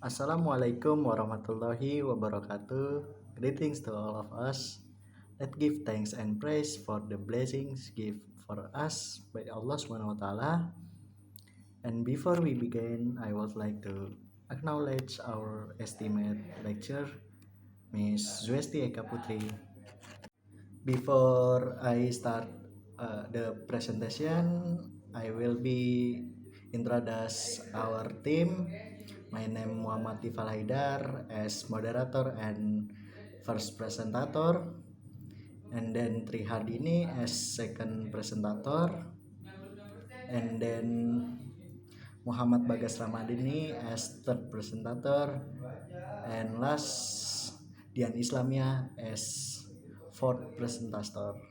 Assalamualaikum warahmatullahi wabarakatuh. Greetings to all of us. Let's give thanks and praise for the blessings given for us by Allah Subhanahu wa taala. And before we begin, I would like to acknowledge our esteemed lecturer, Miss Zwesti Eka Putri. Before I start the presentation, I will be introduce our team. My name Muhammad Tifal Haidar as moderator and first presentator, and then Tri Hardini as second presentator, and then Muhammad Bagas Ramadini as third presentator, and last Dian Islamia as fourth presentator.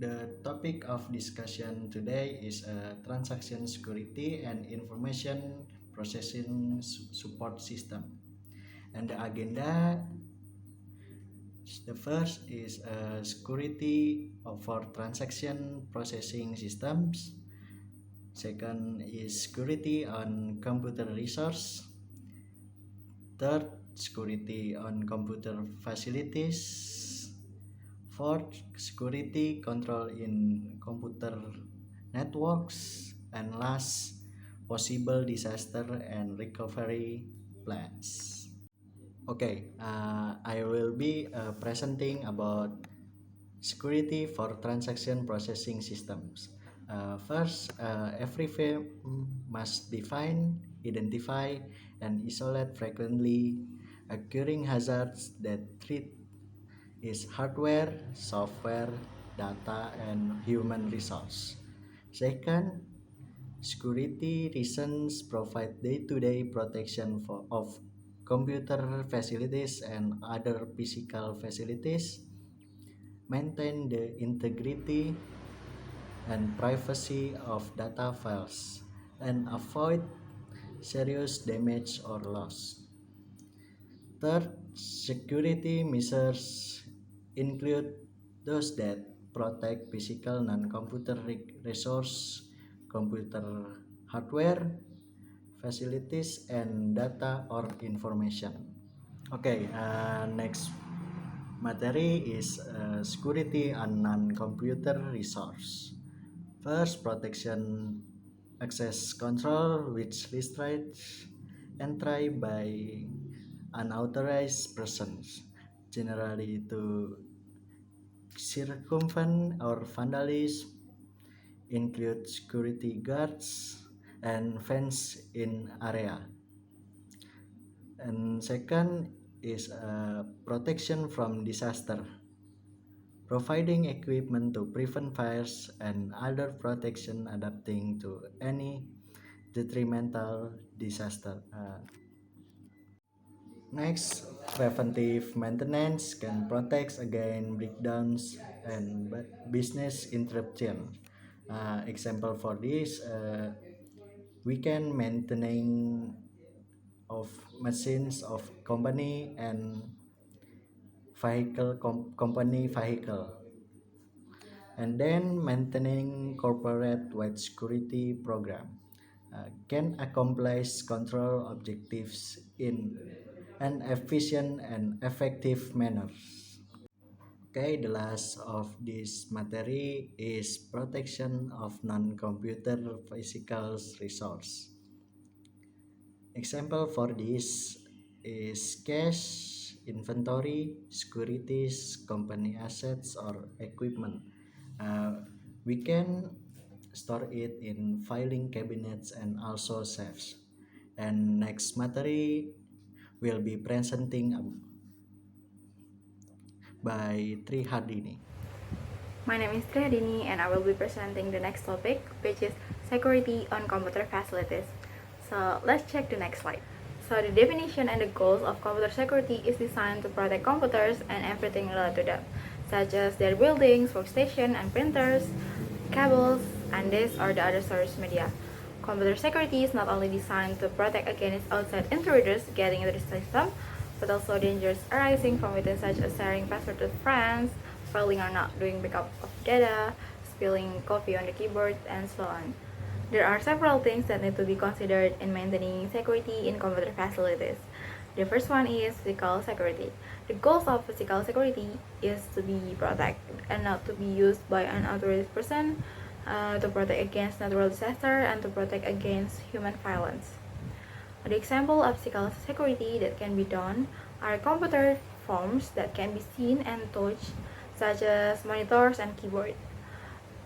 The topic of discussion today is transaction security and information processing support system. And the agenda, the first is security for transaction processing systems. Second is security on computer resource. Third, security on computer facilities. Fourth, security control in computer networks. And last, possible disaster and recovery plans. Okay, I will be presenting about security for transaction processing systems. First, every firm must define, identify, and isolate frequently occurring hazards that threat its hardware, software, data, and human resource. Second, security reasons provide day-to-day protection of computer facilities and other physical facilities, maintain the integrity and privacy of data files, and avoid serious damage or loss. Third, security measures include those that protect physical non-computer resource, computer hardware, facilities, and data or information. Okay, next materi is security on non-computer resource. First, protection access control, which restricts entry by unauthorized persons, generally to circumvent or vandalism, include security guards and fence in area. And second is protection from disaster, providing equipment to prevent fires and other protection adapting to any detrimental disaster. Next, preventive maintenance can protect against breakdowns and business interruption. Example for this, we can maintaining of machines of company and company vehicle, and then maintaining corporate wide security program can accomplish control objectives in an efficient and effective manner. Okay, the last of this material is protection of non-computer physical resource. Example for this is cash, inventory, securities, company assets, or equipment. We can store it in filing cabinets and also safes. And next material will be presenting by Tri Hardini. My name is Triadini and I will be presenting the next topic, which is security on computer facilities. So let's check the next slide. So the definition and the goals of computer security is designed to protect computers and everything related to them, such as their buildings, workstation, and printers, cables, and disks or the other storage media. Computer security is not only designed to protect against outside intruders getting into the system, but also dangers arising from within, such as sharing passwords with friends, failing or not doing backup of data, spilling coffee on the keyboard, and so on. There are several things that need to be considered in maintaining security in computer facilities. The first one is physical security. The goals of physical security is to be protected and not to be used by an unauthorized person, to protect against natural disaster, and to protect against human violence. The example of physical security that can be done are computer forms that can be seen and touched, such as monitors and keyboard.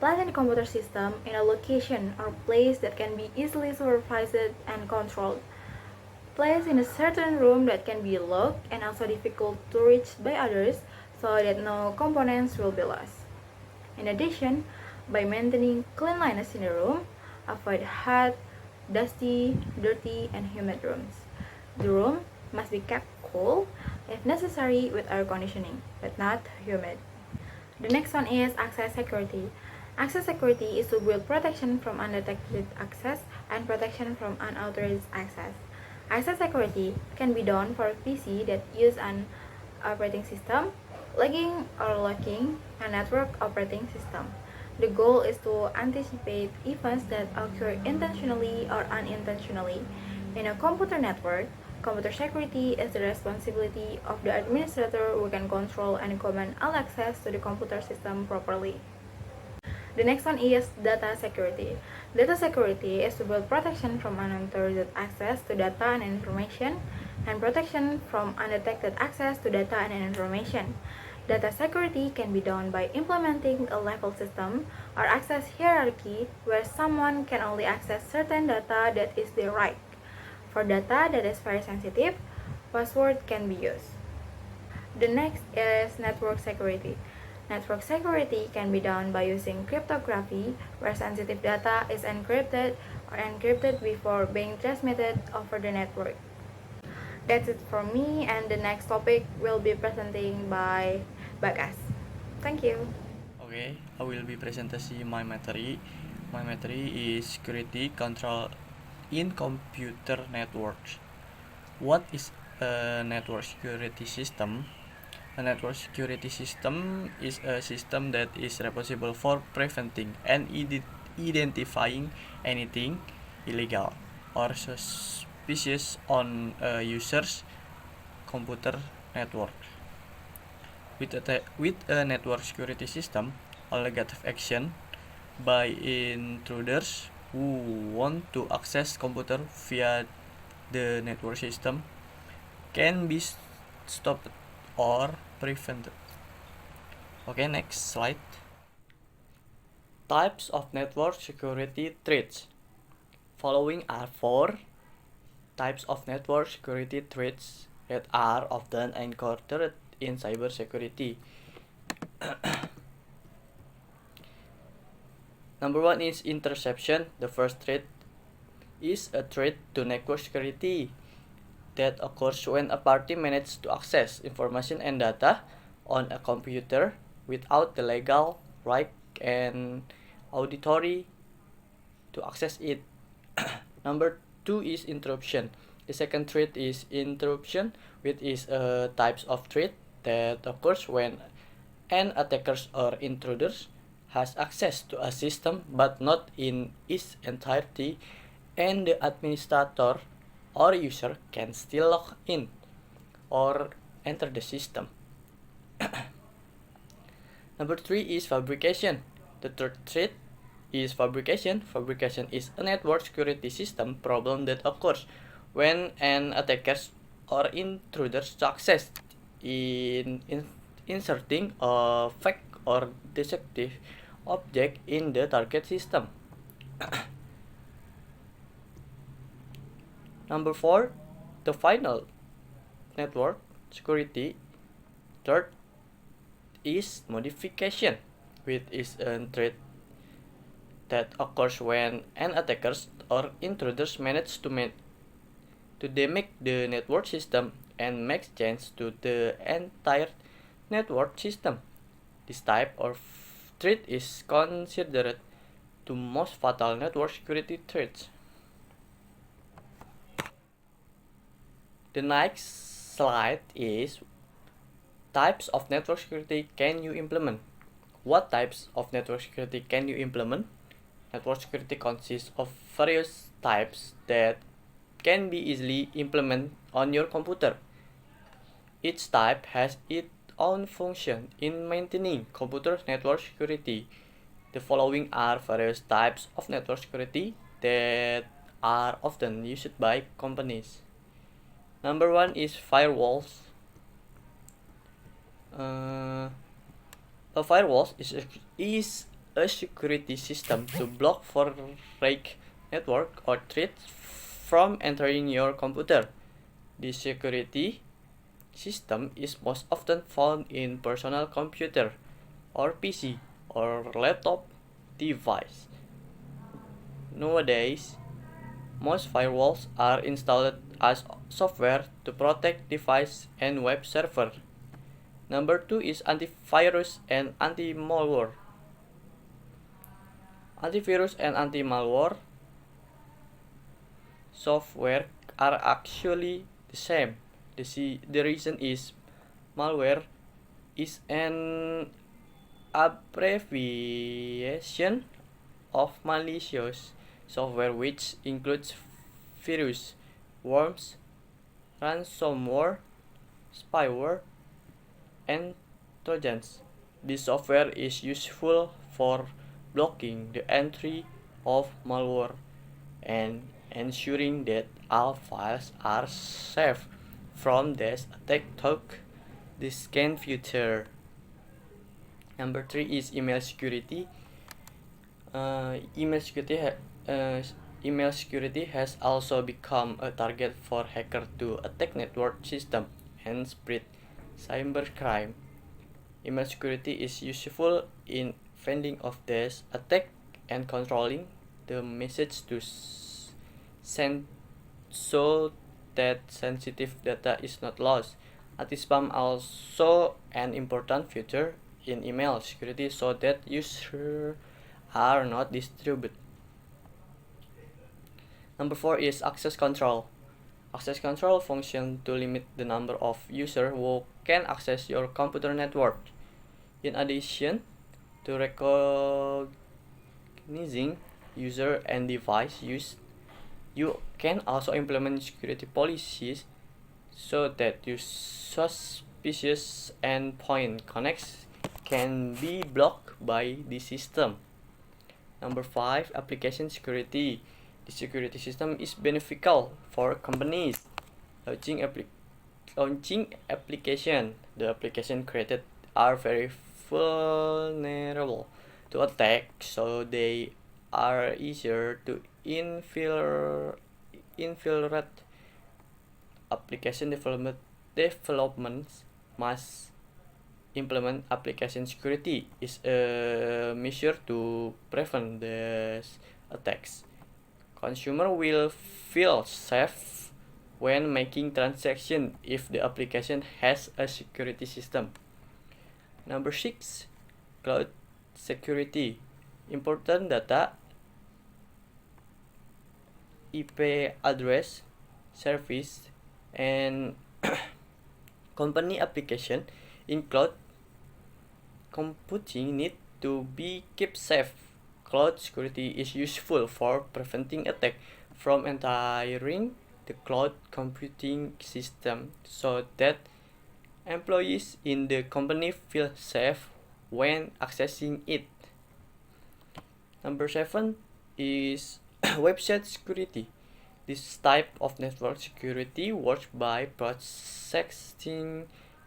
Place the computer system in a location or place that can be easily supervised and controlled. Place in a certain room that can be locked and also difficult to reach by others so that no components will be lost. In addition, by maintaining cleanliness in the room, avoid hot, dusty, dirty, and humid rooms. The room must be kept cool, if necessary with air conditioning, but not humid. The next one is access security. Access security is to build protection from undetected access and protection from unauthorized access. Access security can be done for a PC that use an operating system, logging or locking a network operating system. The goal is to anticipate events that occur intentionally or unintentionally. In a computer network, computer security is the responsibility of the administrator who can control and command all access to the computer system properly. The next one is data security. Data security is to build protection from unauthorized access to data and information, and protection from undetected access to data and information. Data security can be done by implementing a level system or access hierarchy where someone can only access certain data that is their right. For data that is very sensitive, password can be used. The next is network security. Network security can be done by using cryptography, where sensitive data is encrypted before being transmitted over the network. That's it for me, and the next topic will be presenting by Bagas. Thank you. Okay, I will be presenting my material. My material is security control in computer networks. What is a network security system? A network security system is a system that is responsible for preventing and identifying anything illegal or suspicious on a user's computer network. With a network security system, all negative action by intruders who want to access computer via the network system can be stopped or prevented. Okay, next slide. Types of network security threats. Following are 4 types of network security threats that are often encountered in cybersecurity. Number 1 is interception. The first threat is a threat to network security that occurs when a party manages to access information and data on a computer without the legal right and auditory to access it. Number 2 is interruption. The second threat is interruption, which is a type of threat that occurs when an attacker or intruder has access to a system but not in its entirety, and the administrator or user can still log in or enter the system. Number 3 is fabrication. The third threat is fabrication. Fabrication is a network security system problem that occurs when an attacker or intruder succeeds in inserting a fake or deceptive object in the target system. Number 4, the final network security threat is modification, which is a threat that occurs when an attacker or intruders manage to damage the network system and make changes to the entire network system. This type of threat is considered the most fatal network security threats. The next slide is types of network security can you implement? What types of network security can you implement? Network security consists of various types that can be easily implemented on your computer. Each type has its own function in maintaining computer network security. The following are various types of network security that are often used by companies. Number one is firewalls. Uh, a firewall is a security system to block foreign network or threats from entering your computer. This security system is most often found in personal computer or PC or laptop device. Nowadays, most firewalls are installed as software to protect device and web server. Number two is antivirus and anti-malware. Antivirus and anti-malware software are actually the same. The reason is malware is an abbreviation of malicious software which includes virus, worms, ransomware, spyware, and trojans. This software is useful for blocking the entry of malware and ensuring that all files are safe from this attack took the scan filter. Number three is email security. Uh, email security ha- uh, Email security has also become a target for hackers to attack network system and spread cybercrime. Email security is useful in fending off this attack and controlling the message to send so that sensitive data is not lost. Anti-spam also an important feature in email security so that users are not distributed. Number four is access control. Access control function to limit the number of users who can access your computer network. In addition to recognizing user and device use, you can also implement security policies so that your suspicious endpoint connects can be blocked by the system. Number five, application security. The security system is beneficial for companies. Launching, application. The application created are very vulnerable to attack, so they are easier to infiltrate. Application developments must implement application security is a measure to prevent these attacks. Consumer will feel safe when making transaction if the application has a security system. Number six, cloud security. Important data, IP address, service, and company application in cloud computing need to be kept safe. Cloud security is useful for preventing attack from entering the cloud computing system so that employees in the company feel safe when accessing it. Number seven is website security. This type of network security works by protecting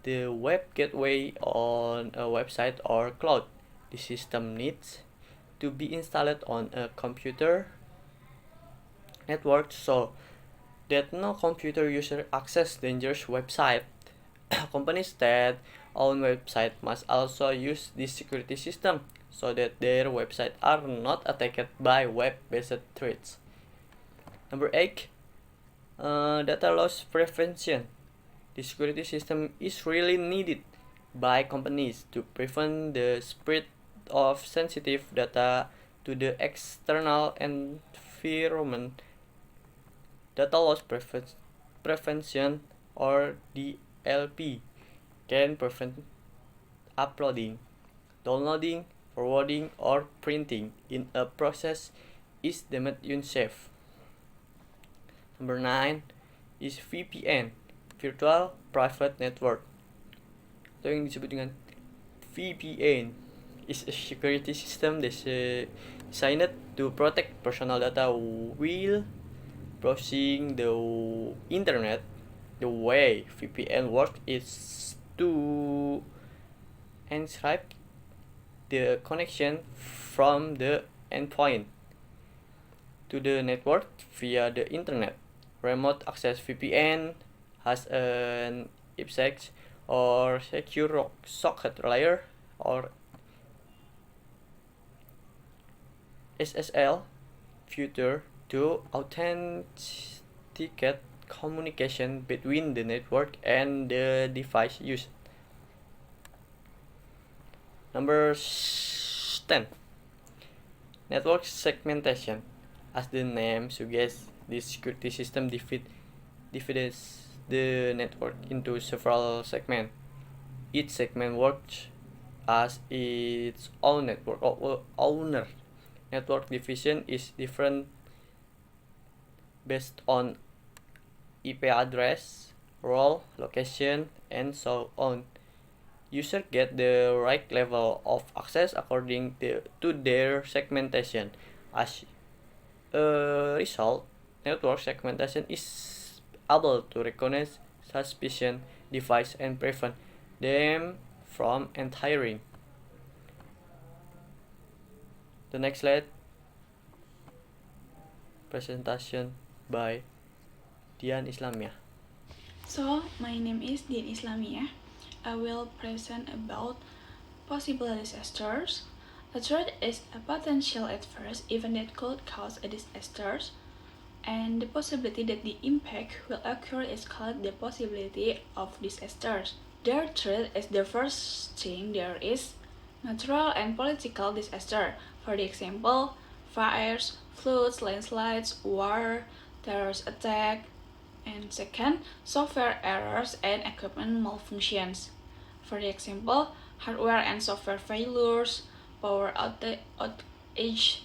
the web gateway on a website or cloud. The system needs to be installed on a computer network so that no computer user access dangerous website. Companies that own website must also use this security system so that their website are not attacked by web-based threats. Number 8, data loss prevention. The security system is really needed by companies to prevent the spread of sensitive data to the external environment. Data loss prevention or DLP can prevent uploading, downloading forwarding, or printing in a process is deemed unsafe. Number 9 is VPN, Virtual Private Network. Atau yang disebut dengan VPN is a security system designed to protect personal data while browsing the internet. The way VPN works is to encrypt the connection from the endpoint to the network via the internet. Remote access VPN has an IPsec or secure socket layer or SSL feature to authenticate communication between the network and the device used. Number 10. Network segmentation. As the name suggests, this security system divides the network into several segments. Each segment works as its own network owner. Network division is different based on IP address, role, location, and so on. Users get the right level of access according to their segmentation. As a result, network segmentation is able to recognize suspicious devices and prevent them from entering. The next slide, presentation by Dian Islamiyah. So, my name is Dian Islamiyah. I will present about possible disasters. A threat is a potential adverse event that could cause a disaster, and the possibility that the impact will occur is called the possibility of disasters. Their threat is the first thing there is natural and political disaster. For the example, fires, floods, landslides, war, terrorist attack, and second, software errors and equipment malfunctions. For the example, hardware and software failures, power outage,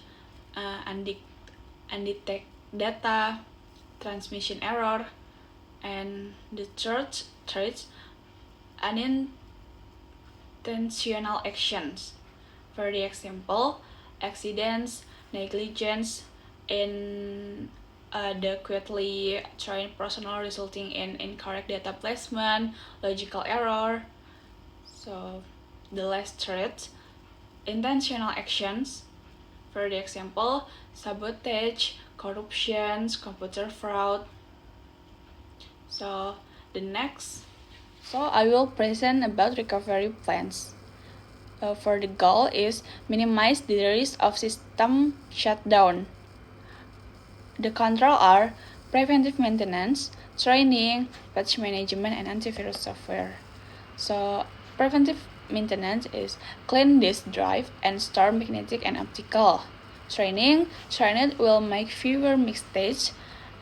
undetected data, transmission error, and the third threat, unintentional actions. For the example, accidents, negligence, inadequately trained personnel resulting in incorrect data placement, logical error. So the last threat, intentional actions. For the example, sabotage, corruption, computer fraud. So I will present about recovery plans. For the goal is minimize the risk of system shutdown. The control are preventive maintenance, training, patch management, and antivirus software. So preventive maintenance is clean disk drive and store magnetic and optical. Training will make fewer mistakes,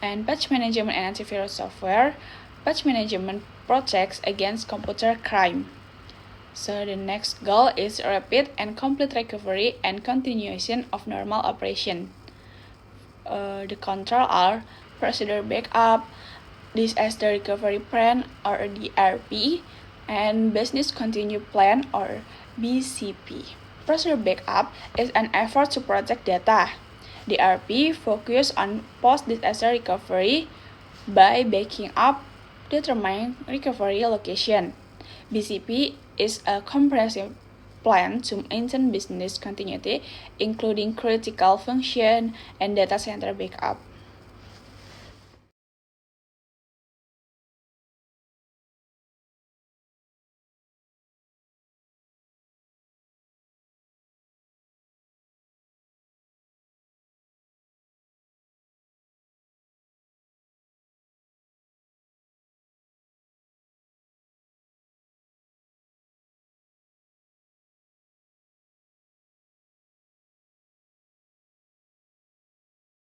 and patch management and antivirus software. Patch management protects against computer crime. So the next goal is rapid and complete recovery and continuation of normal operation. The control are procedure backup, disaster recovery plan or DRP, and business continue plan or BCP. Procedure backup is an effort to protect data. DRP focus on post-disaster recovery by backing up determined recovery location. BCP is a comprehensive plan to maintain business continuity, including critical function and data center backup.